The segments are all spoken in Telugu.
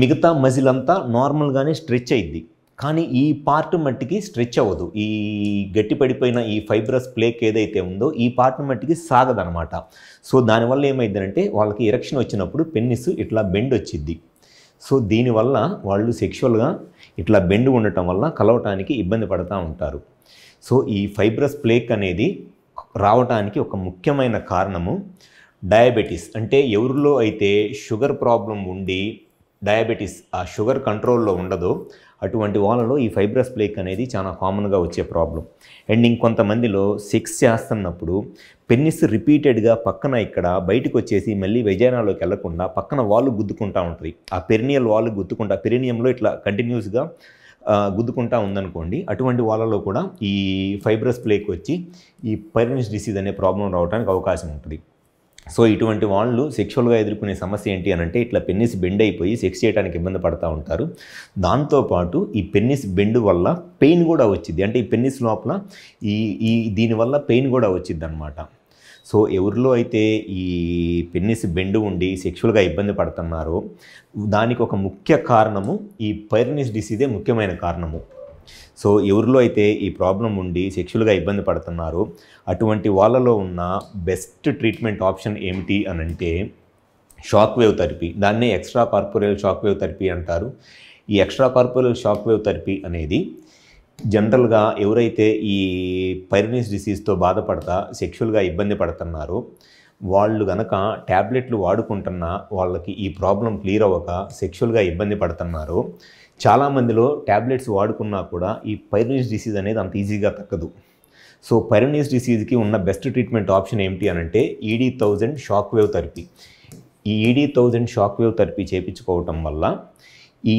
మిగతా మజిల్ అంతా నార్మల్గానే స్ట్రెచ్ అయ్యిద్ది, కానీ ఈ పార్ట్ మట్టికి స్ట్రెచ్ అవ్వదు. ఈ గట్టి పడిపోయిన ఈ ఫైబ్రస్ ప్లేక్ ఏదైతే ఉందో ఈ పార్ట్ మట్టికి సాగదనమాట. సో దానివల్ల ఏమైందంటే వాళ్ళకి ఎరెక్షన్ వచ్చినప్పుడు పెన్నిస్ ఇట్లా బెండ్ వచ్చిద్ది. సో దీనివల్ల వాళ్ళు సెక్షువల్గా ఇట్లా బెండ్ ఉండటం వల్ల కలవటానికి ఇబ్బంది పడుతూ ఉంటారు. సో ఈ ఫైబ్రస్ ప్లేక్ అనేది రావటానికి ఒక ముఖ్యమైన కారణము డయాబెటీస్. అంటే ఎవరిలో అయితే షుగర్ ప్రాబ్లం ఉండి డయాబెటీస్ ఆ షుగర్ కంట్రోల్లో ఉండదో అటువంటి వాళ్ళలో ఈ ఫైబ్రస్ ప్లేక్ అనేది చాలా కామన్గా వచ్చే ప్రాబ్లం. అండ్ ఇంకొంతమందిలో సెక్స్ చేస్తున్నప్పుడు పెన్నిస్ రిపీటెడ్గా పక్కన ఇక్కడ బయటకు వచ్చేసి మళ్ళీ వెజైనాలోకి వెళ్లకుండా పక్కన వాళ్ళు గుద్దుకుంటూ ఉంటుంది. ఆ పెరినియల్ వాళ్ళు గుద్దుకుంటా పెరినియంలో ఇట్లా కంటిన్యూస్గా గుద్దుకుంటా ఉందనుకోండి, అటువంటి వాళ్ళలో కూడా ఈ ఫైబ్రస్ ప్లేక్ వచ్చి ఈ పైరోనిస్ డిసీజ్ అనే ప్రాబ్లం రావడానికి అవకాశం ఉంటుంది. సో ఇటువంటి వాళ్ళు సెక్షువల్గా ఎదుర్కొనే సమస్య ఏంటి అని అంటే ఇట్లా పెన్నిస్ బెండ్ అయిపోయి సెక్స్ చేయడానికి ఇబ్బంది పడుతూ ఉంటారు. దాంతోపాటు ఈ పెన్నిస్ బెండ్ వల్ల పెయిన్ కూడా వచ్చింది. అంటే ఈ పెన్నిస్ లోపల ఈ దీనివల్ల పెయిన్ కూడా వచ్చింది అనమాట. సో ఎవరిలో అయితే ఈ పెన్నిస్ బెండ్ ఉండి సెక్షువల్గా ఇబ్బంది పడుతున్నారో దానికి ఒక ముఖ్య కారణము ఈ పైరోనిస్ డిసీజే ముఖ్యమైన కారణము. సో ఎవరిలో అయితే ఈ ప్రాబ్లం ఉండి సెక్షువల్గా ఇబ్బంది పడుతున్నారో అటువంటి వాళ్ళలో ఉన్న బెస్ట్ ట్రీట్మెంట్ ఆప్షన్ ఏమిటి అని అంటే షాక్ వేవ్ థెరపీ. దాన్నే extra corporeal shock wave therapy అంటారు. ఈ extra corporeal shock wave therapy అనేది జనరల్గా ఎవరైతే ఈ పైరోనిస్ డిసీజ్తో బాధపడతా సెక్షువల్గా ఇబ్బంది పడుతున్నారో వాళ్ళు కనుక ట్యాబ్లెట్లు వాడుకుంటున్నా వాళ్ళకి ఈ ప్రాబ్లం క్లియర్ అవ్వక సెక్షువల్గా ఇబ్బంది పడుతున్నారో చాలామందిలో ట్యాబ్లెట్స్ వాడుకున్నా కూడా ఈ పైరోనిస్ డిసీజ్ అనేది అంత ఈజీగా తగ్గదు. సో పైరోనిస్ డిసీజ్కి ఉన్న బెస్ట్ ట్రీట్మెంట్ ఆప్షన్ ఏమిటి అని అంటే ED1000 షాక్ వేవ్ థెరపీ. ఈ ED1000 షాక్ వేవ్ థెరపీ చేయించుకోవటం వల్ల ఈ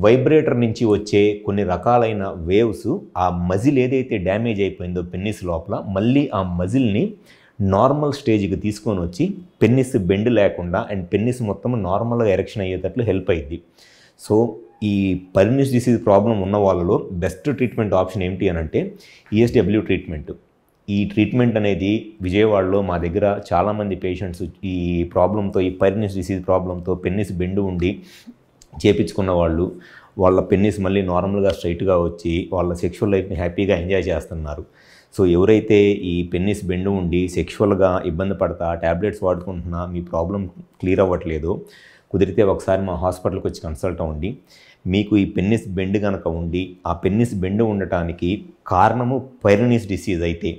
వైబ్రేటర్ నుంచి వచ్చే కొన్ని రకాలైన వేవ్స్ ఆ మజిల్ ఏదైతే డ్యామేజ్ అయిపోయిందో పెన్నిస్ లోపల మళ్ళీ ఆ మజిల్ని నార్మల్ స్టేజ్కి తీసుకొని వచ్చి పెన్నిస్ బెండ్ లేకుండా అండ్ పెన్నిస్ మొత్తం నార్మల్గా ఎరెక్షన్ అయ్యేటట్లు హెల్ప్ అయ్యిద్ది. సో ఈ పైరోనిస్ డిసీజ్ ప్రాబ్లం ఉన్న వాళ్ళలో బెస్ట్ ట్రీట్మెంట్ ఆప్షన్ ఏమిటి అని అంటే ESW ట్రీట్మెంట్. ఈ ట్రీట్మెంట్ అనేది విజయవాడలో మా దగ్గర చాలామంది పేషెంట్స్ ఈ ప్రాబ్లంతో ఈ పైరోనిస్ డిసీజ్ ప్రాబ్లంతో పెన్నిస్ బెండ్ ఉండి చేపించుకున్న వాళ్ళు వాళ్ళ పెన్నిస్ మళ్ళీ నార్మల్గా స్ట్రైట్గా వచ్చి వాళ్ళ సెక్షువల్ లైఫ్ని హ్యాపీగా ఎంజాయ్ చేస్తున్నారు. సో ఎవరైతే ఈ పెన్నిస్ బెండ్ ఉండి సెక్షువల్గా ఇబ్బంది పడతా ట్యాబ్లెట్స్ వాడుకుంటున్నా మీ ప్రాబ్లం క్లియర్ అవ్వట్లేదు, కుదిరితే ఒకసారి మా హాస్పిటల్కి వచ్చి కన్సల్ట్ అవ్వండి. మీకు ఈ పెన్నిస్ బెండ్ కనుక ఉండి ఆ పెన్నిస్ బెండ్ ఉండటానికి కారణము పైరోనిస్ డిసీజ్ అయితే